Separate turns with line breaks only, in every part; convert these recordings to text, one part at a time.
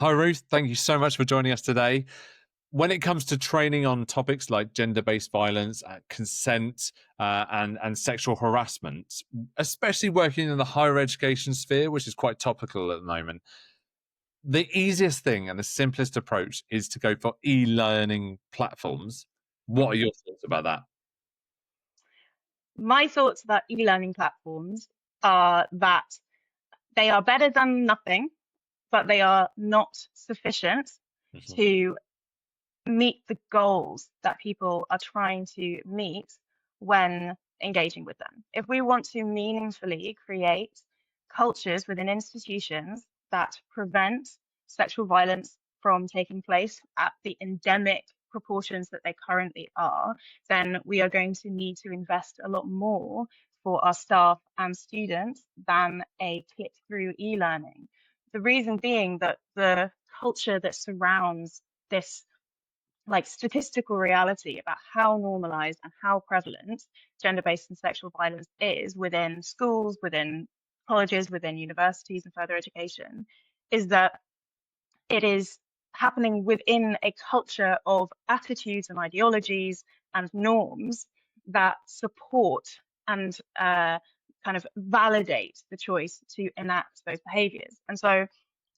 Hi, Ruth. Thank you so much for joining us today. When it comes to training on topics like gender-based violence, consent, and sexual harassment, especially working in the higher education sphere, which is quite topical at the moment, the easiest thing and the simplest approach is to go for e-learning platforms. What are your thoughts about that?
My thoughts about e-learning platforms are that they are better than nothing, but they are not sufficient
Mhm.
to meet the goals that people are trying to meet when engaging with them. If we want to meaningfully create cultures within institutions that prevent sexual violence from taking place at the endemic proportions that they currently are, then we are going to need to invest a lot more for our staff and students than a click-through e-learning. The reason being that the culture that surrounds this like statistical reality about how normalized and how prevalent gender-based and sexual violence is within schools, within colleges, within universities and further education is that it is happening within a culture of attitudes and ideologies and norms that support and kind of validate the choice to enact those behaviors. And so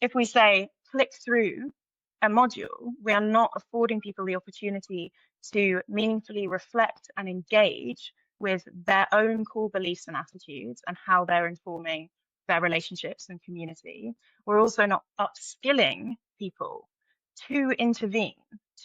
if we say click through a module, we are not affording people the opportunity to meaningfully reflect and engage with their own core beliefs and attitudes and how they're informing their relationships and community. We're also not upskilling people to intervene,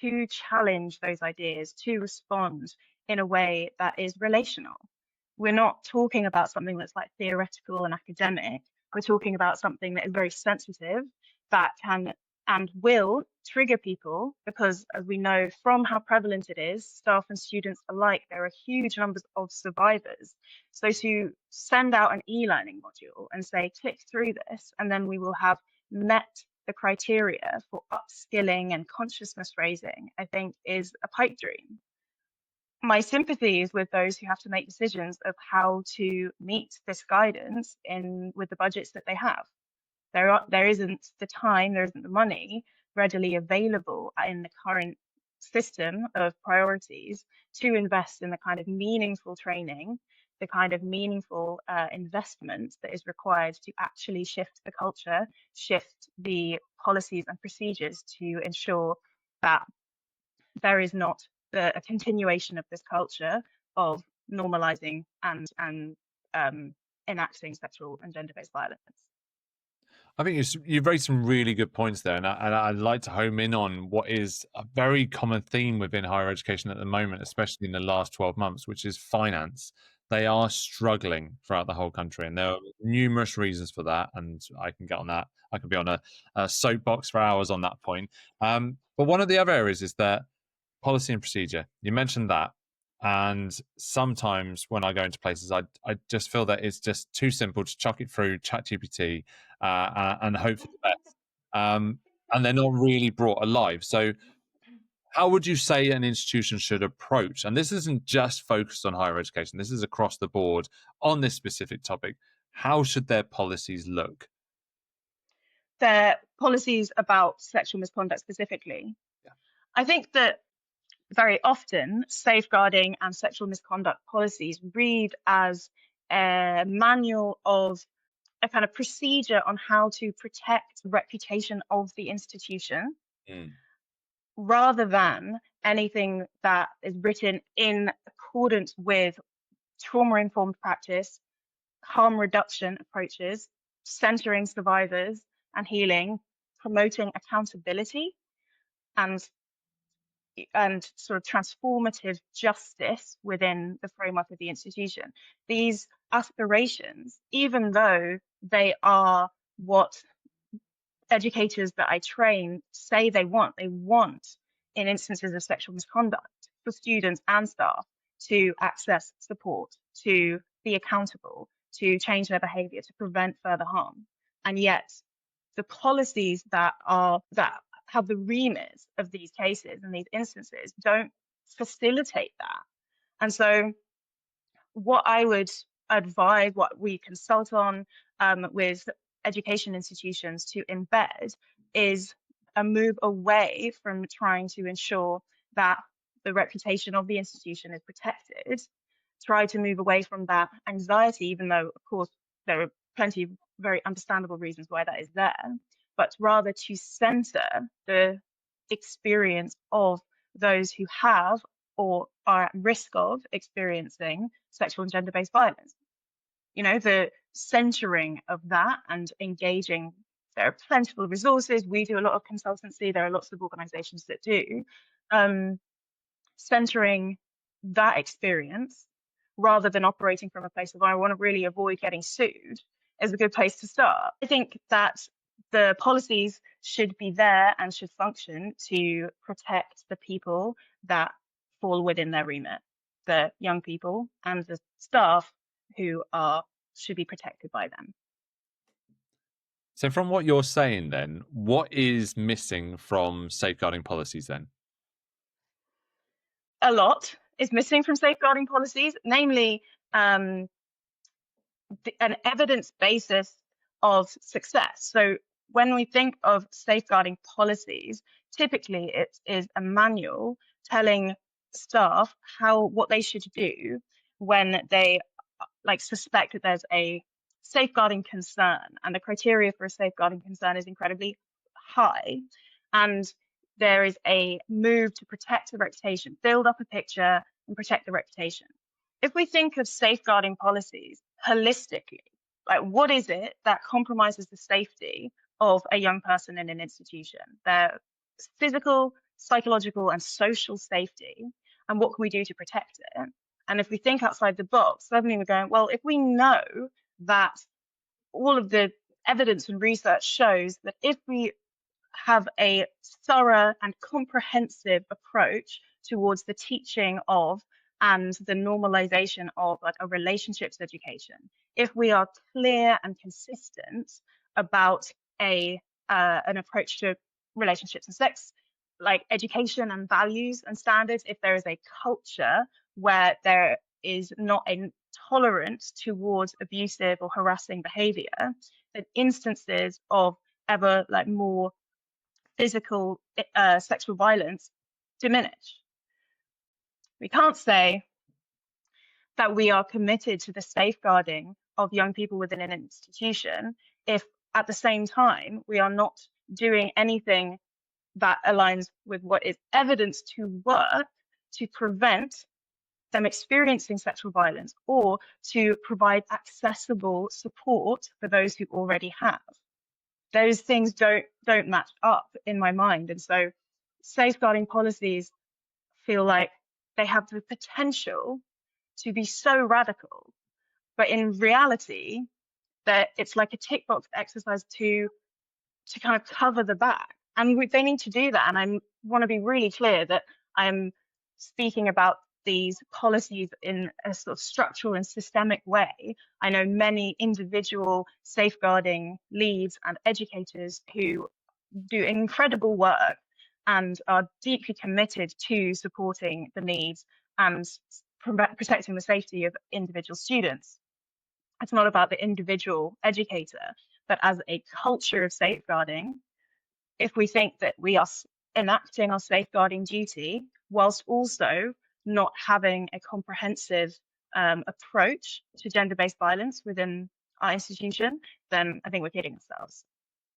to challenge those ideas, to respond in a way that is relational. We're not talking about something that's like theoretical and academic. We're talking about something that is very sensitive, that can and will trigger people because, as we know from how prevalent it is, staff and students alike, there are huge numbers of survivors. So to send out an e-learning module and say, click through this, and then we will have met the criteria for upskilling and consciousness raising, I think is a pipe dream. My sympathy is with those who have to make decisions of how to meet this guidance in with the budgets that they have. There isn't the time, there isn't the money readily available in the current system of priorities to invest in the kind of meaningful training, the kind of meaningful investment that is required to actually shift the culture, shift the policies and procedures to ensure that there is not a continuation of this culture of normalizing and enacting sexual and gender-based violence.
I think you've raised some really good points there, and I'd like to home in on what is a very common theme within higher education at the moment, especially in the last 12 months, which is finance. They are struggling throughout the whole country, and there are numerous reasons for that, and I can get on that. I could be on a soapbox for hours on that point. But one of the other areas is that policy and procedure. You mentioned that. And sometimes when I go into places, I just feel that it's just too simple to chuck it through ChatGPT and hope for the best. And they're not really brought alive. So, how would you say an institution should approach? And this isn't just focused on higher education, this is across the board on this specific topic. How should their policies look?
Their policies about sexual misconduct specifically.
Yeah.
I think that very often safeguarding and sexual misconduct policies read as a manual of a kind of procedure on how to protect the reputation of the institution
Mm.
rather than anything that is written in accordance with trauma-informed practice, harm reduction approaches, centering survivors and healing, promoting accountability and sort of transformative justice within the framework of the institution. These aspirations, even though they are what educators that I train say they want in instances of sexual misconduct for students and staff to access support, to be accountable, to change their behavior, to prevent further harm. And yet the policies that have the remit of these cases and these instances don't facilitate that. And so what I would advise, what we consult on with education institutions to embed is a move away from trying to ensure that the reputation of the institution is protected, try to move away from that anxiety, even though, of course, there are plenty of very understandable reasons why that is there, but rather to center the experience of those who have or are at risk of experiencing sexual and gender-based violence. You know, the centering of that and engaging. There are plentiful resources. We do a lot of consultancy. There are lots of organizations that do. Centering that experience rather than operating from a place of, I want to really avoid getting sued, is a good place to start. I think that the policies should be there and should function to protect the people that fall within their remit, the young people and the staff who should be protected by them.
So from what you're saying then, what is missing from safeguarding policies then?
A lot is missing from safeguarding policies, namely an evidence basis of success. So when we think of safeguarding policies, typically it is a manual telling staff what they should do when they suspect that there's a safeguarding concern, and the criteria for a safeguarding concern is incredibly high, and there is a move to protect the reputation, build up a picture and protect the reputation. If we think of safeguarding policies holistically, like what is it that compromises the safety of a young person in an institution, their physical, psychological and social safety, and what can we do to protect it? And if we think outside the box, suddenly we're going, well, if we know that all of the evidence and research shows that if we have a thorough and comprehensive approach towards the teaching of and the normalization of like a relationships education, if we are clear and consistent about an approach to relationships and sex, like education and values and standards, if there is a culture where there is not a tolerance towards abusive or harassing behavior, then instances of ever like more physical sexual violence diminish. We can't say that we are committed to the safeguarding of young people within an institution if at the same time we are not doing anything that aligns with what is evidence to work to prevent them experiencing sexual violence or to provide accessible support for those who already have. Those things don't match up in my mind. And so safeguarding policies feel like they have the potential to be so radical, but in reality, that it's like a tick box exercise to kind of cover the back. And they need to do that. And I want to be really clear that I'm speaking about these policies in a sort of structural and systemic way. I know many individual safeguarding leads and educators who do incredible work and are deeply committed to supporting the needs and protecting the safety of individual students. It's not about the individual educator, but as a culture of safeguarding, if we think that we are enacting our safeguarding duty whilst also not having a comprehensive approach to gender-based violence within our institution, then I think we're kidding ourselves.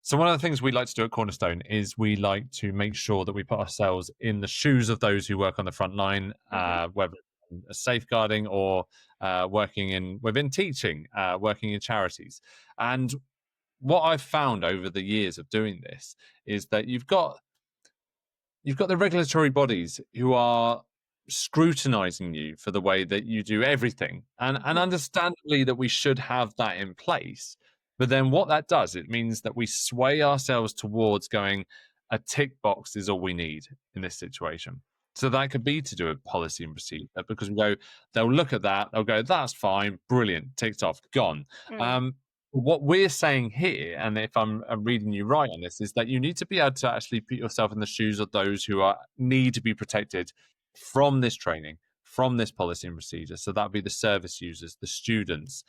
So one of the things we like to do at Cornerstone is we like to make sure that we put ourselves in the shoes of those who work on the front line, whether safeguarding or working within teaching, working in charities. And what I've found over the years of doing this is that you've got the regulatory bodies who are scrutinizing you for the way that you do everything, and understandably that we should have that in place. But then what that does, it means that we sway ourselves towards going, a tick box is all we need in this situation. So that could be to do with policy and procedure, because they'll look at that, they'll go, that's fine, brilliant, ticked off, gone. What we're saying here, and if I'm reading you right on this, is that you need to be able to actually put yourself in the shoes of those who need to be protected from this training, from this policy and procedure. So that'd be the service users, the students,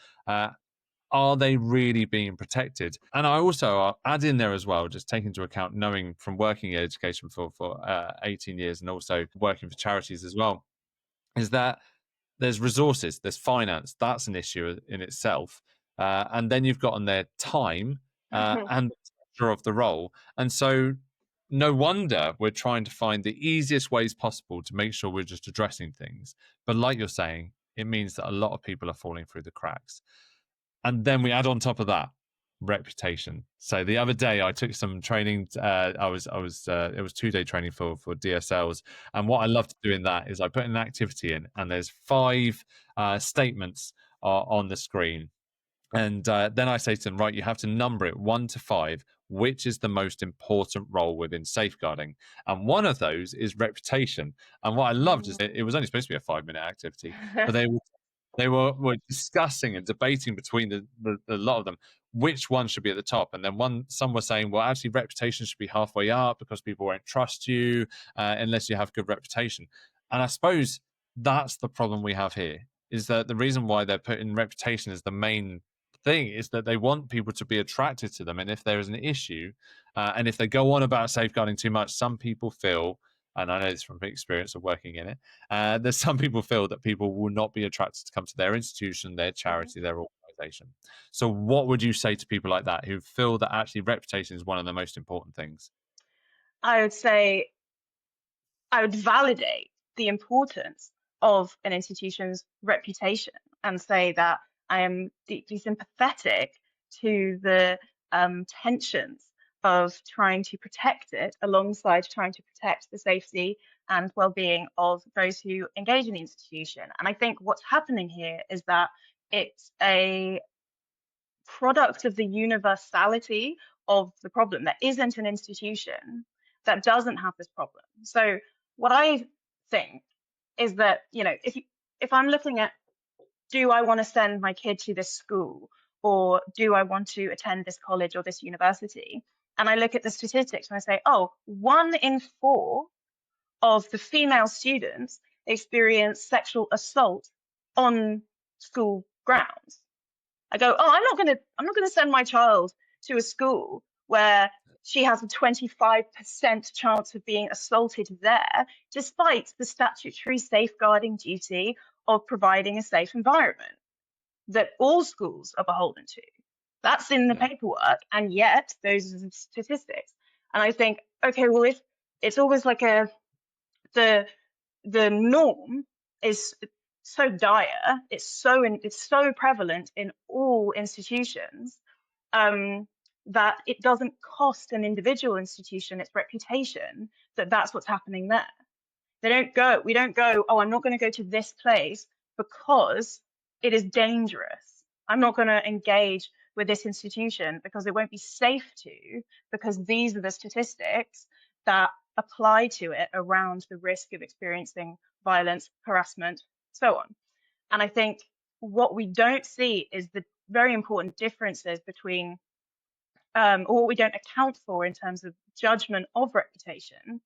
are they really being protected? And I also add in there as well, just take into account knowing from working in education for 18 years and also working for charities as well, is that there's resources, there's finance. That's an issue in itself. And then you've got on there time and the structure of the role. And so no wonder we're trying to find the easiest ways possible to make sure we're just addressing things. But like you're saying, it means that a lot of people are falling through the cracks. And then we add on top of that reputation. So the other day I took some training. It was 2-day training for DSLs, and what I love to do in that is I put an activity in, and there's 5 statements on the screen, and then I say to them, right, you have to number it 1 to 5. Which is the most important role within safeguarding? And one of those is reputation. And what I loved is it was only supposed to be a 5-minute activity, but they were discussing and debating between a lot of them which one should be at the top. And then some were saying, well, actually, reputation should be halfway up because people won't trust you unless you have good reputation. And I suppose that's the problem we have here, is that the reason why they're putting reputation as the main thing is that they want people to be attracted to them. And if there is an issue, and if they go on about safeguarding too much, some people feel, and I know this from experience of working in it, there's some people feel that people will not be attracted to come to their institution, their charity, their organization. So what would you say to people like that who feel that actually reputation is one of the most important things?
I would say I would validate the importance of an institution's reputation and say that I am deeply sympathetic to the tensions of trying to protect it alongside trying to protect the safety and well-being of those who engage in the institution. And I think what's happening here is that it's a product of the universality of the problem. There isn't an institution that doesn't have this problem. So what I think is that, if I'm looking at, do I want to send my kid to this school, or do I want to attend this college or this university? And I look at the statistics and I say, oh, 1 in 4 of the female students experience sexual assault on school grounds. I go, oh, I'm not gonna send my child to a school where she has a 25% chance of being assaulted there, despite the statutory safeguarding duty of providing a safe environment that all schools are beholden to. That's in the paperwork, and yet those are the statistics. And I think, okay, well, if it's always like the norm is so dire, it's so prevalent in all institutions, that it doesn't cost an individual institution its reputation, that's what's happening there. We don't go, oh, I'm not going to go to this place because it is dangerous. I'm not going to engage with this institution because it won't be safe to, because these are the statistics that apply to it around the risk of experiencing violence, harassment, so on. And I think what we don't see is the very important differences between, or what we don't account for in terms of judgment of reputation,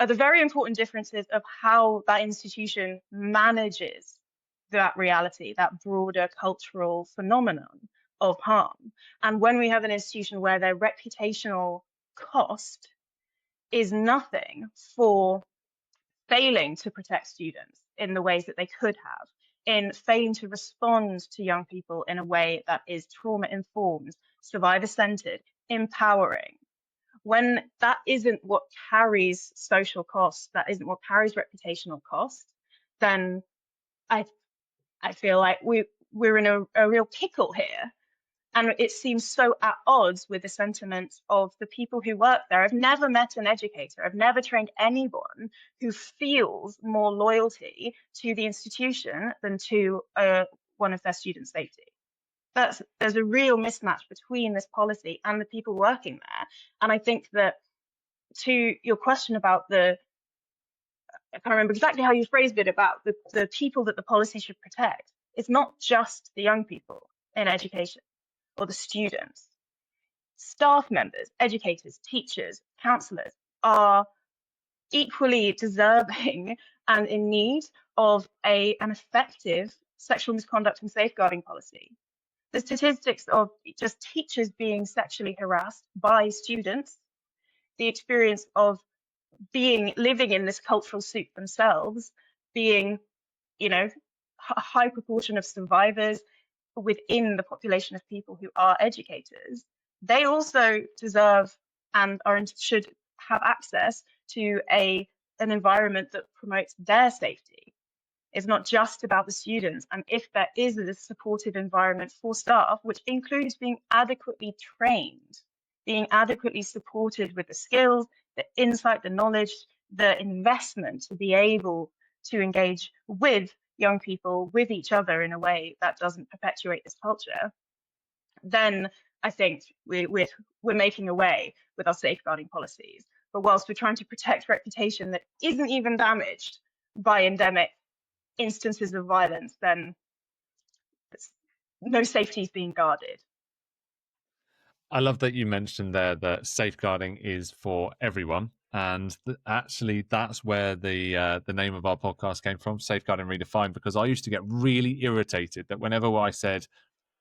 are the very important differences of how that institution manages that reality, that broader cultural phenomenon of harm. And when we have an institution where their reputational cost is nothing for failing to protect students in the ways that they could have, in failing to respond to young people in a way that is trauma-informed, survivor-centered, empowering, when that isn't what carries social cost, that isn't what carries reputational cost, then I feel like we're in a real pickle here. And it seems so at odds with the sentiments of the people who work there. I've never met an educator, I've never trained anyone who feels more loyalty to the institution than to one of their students' safety. There's a real mismatch between this policy and the people working there. And I think that, to your question about I can't remember exactly how you phrased it, about the people that the policy should protect. It's not just the young people in education or the students. Staff members, educators, teachers, counsellors are equally deserving and in need of an effective sexual misconduct and safeguarding policy. the statistics of just teachers being sexually harassed by students, the experience of living in this cultural soup themselves, being, a high proportion of survivors within the population of people who are educators, they also deserve and should have access to an environment that promotes their safety. It's not just about the students. And if there is a supportive environment for staff, which includes being adequately trained, being adequately supported with the skills, the insight, the knowledge, the investment to be able to engage with young people, with each other in a way that doesn't perpetuate this culture, then I think we're making a way with our safeguarding policies. But whilst we're trying to protect reputation that isn't even damaged by endemic instances of violence, then no safety is being guarded.
I love that you mentioned there that safeguarding is for everyone, and actually, that's where the name of our podcast came from, Safeguarding Redefined. Because I used to get really irritated that whenever I said,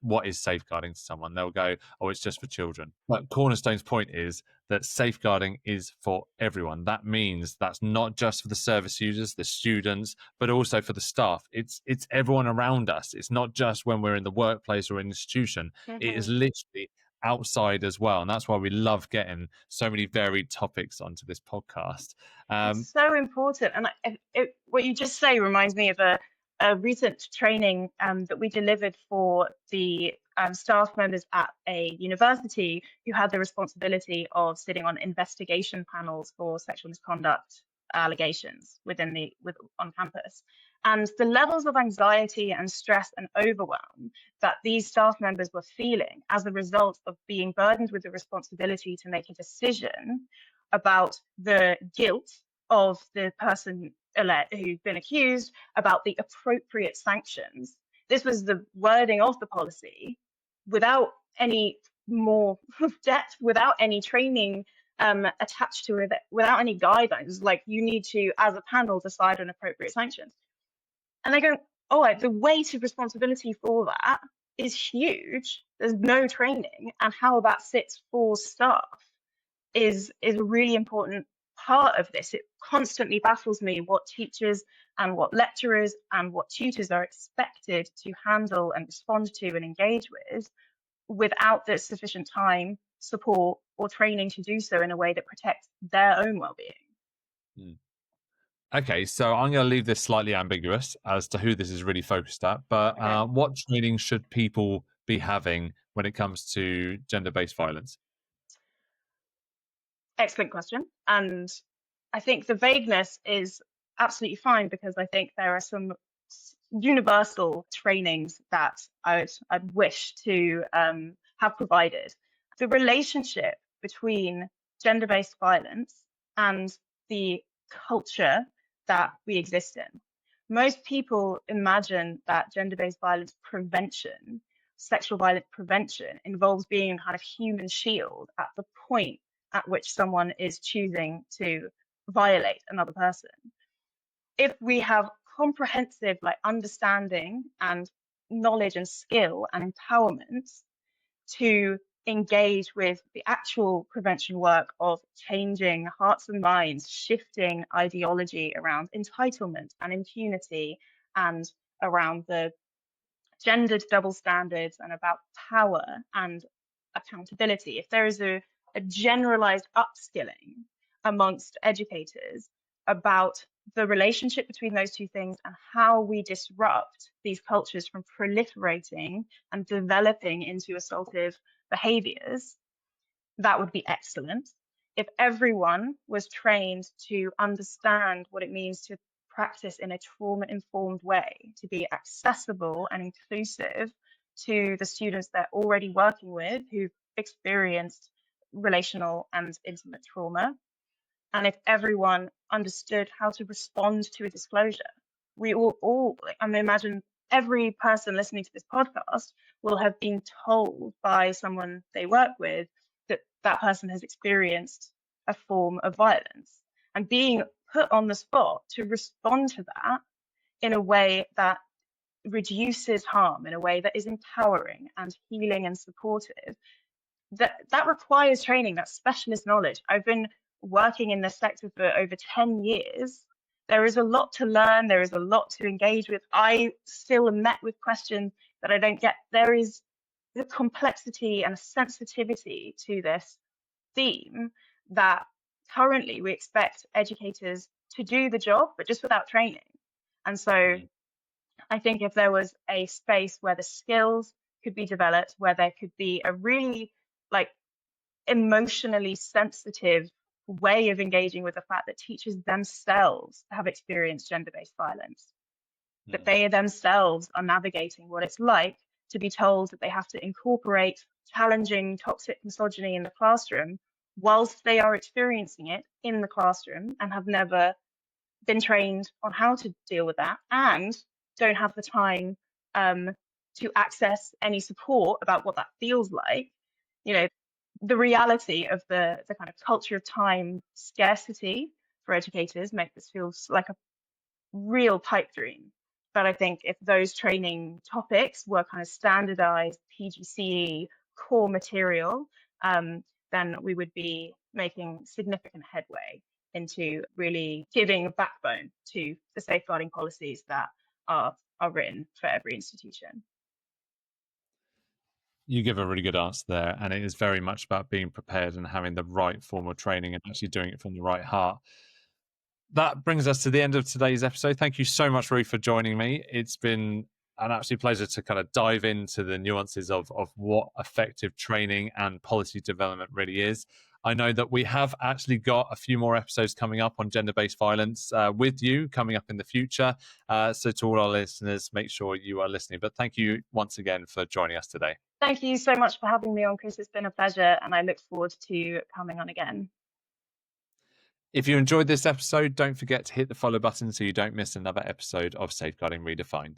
"What is safeguarding?" to someone, they'll go, "Oh, it's just for children." But Cornerstone's point is that safeguarding is for everyone. That means that's not just for the service users, the students, but also for the staff. It's everyone around us. It's not just when we're in the workplace or institution. It is literally outside as well, and that's why we love getting so many varied topics onto this podcast.
It's so important. And what you just say reminds me of a recent training that we delivered for the staff members at a university who had the responsibility of sitting on investigation panels for sexual misconduct allegations on campus. And the levels of anxiety and stress and overwhelm that these staff members were feeling as a result of being burdened with the responsibility to make a decision about the guilt of the person who'd been accused, about the appropriate sanctions. This was the wording of the policy without any more depth, without any training attached to it, without any guidelines. Like, you need to, as a panel, decide on appropriate sanctions. And they go, oh, the weight of responsibility for that is huge. There's no training, and how that sits for staff is a really important part of this. It constantly baffles me what teachers and what lecturers and what tutors are expected to handle and respond to and engage with without the sufficient time, support, or training to do so in a way that protects their own well-being.
Okay, so I'm going to leave this slightly ambiguous as to who this is really focused at, but
Okay.
what training should people be having when it comes to gender-based violence?
Excellent question. And I think the vagueness is absolutely fine, because I think there are some universal trainings that I'd wish to have provided. The relationship between gender-based violence and the culture that we exist in. Most people imagine that gender-based violence prevention, sexual violence prevention, involves being kind of human shield at the point at which someone is choosing to violate another person. If we have comprehensive understanding and knowledge and skill and empowerment to engage with the actual prevention work of changing hearts and minds, shifting ideology around entitlement and impunity, and around the gendered double standards, and about power and accountability, if there is a generalized upskilling amongst educators about the relationship between those two things and how we disrupt these cultures from proliferating and developing into assaultive behaviors, that would be excellent. If everyone was trained to understand what it means to practice in a trauma-informed way, to be accessible and inclusive to the students they're already working with who've experienced relational and intimate trauma, and if everyone understood how to respond to a disclosure, we all I imagine every person listening to this podcast will have been told by someone they work with that that person has experienced a form of violence, and being put on the spot to respond to that in a way that reduces harm in a way that is empowering and healing and supportive, that requires training, that's specialist knowledge. I've been working in this sector for over 10 years. There is a lot to learn, there is a lot to engage with. I still am met with questions that I don't get. There is the complexity and sensitivity to this theme that currently we expect educators to do the job, but just without training. And so
Mm,
I think if there was a space where the skills could be developed, where there could be a really like emotionally sensitive way of engaging with the fact that teachers themselves have experienced gender-based violence, that
mm,
they themselves are navigating what it's like to be told that they have to incorporate challenging toxic misogyny in the classroom whilst they are experiencing it in the classroom and have never been trained on how to deal with that and don't have the time um, to access any support about what that feels like. You know, the reality of the kind of culture of time scarcity for educators make this feel like a real pipe dream. But I think if those training topics were kind of standardized PGCE core material, um, then we would be making significant headway into really giving a backbone to the safeguarding policies that are written for every institution.
you give a really good answer there, and it is very much about being prepared and having the right formal training and actually doing it from the right heart. That brings us to the end of today's episode. Thank you so much, Ruth, for joining me. It's been an absolute pleasure to kind of dive into the nuances of what effective training and policy development really is. I know that we have actually got a few more episodes coming up on gender-based violence with you coming up in the future. So to all our listeners, make sure you are listening. But thank you once again for joining us today.
Thank you so much for having me on, Chris. It's been a pleasure, and I look forward to coming on again.
If you enjoyed this episode, don't forget to hit the follow button so you don't miss another episode of Safeguarding Redefined.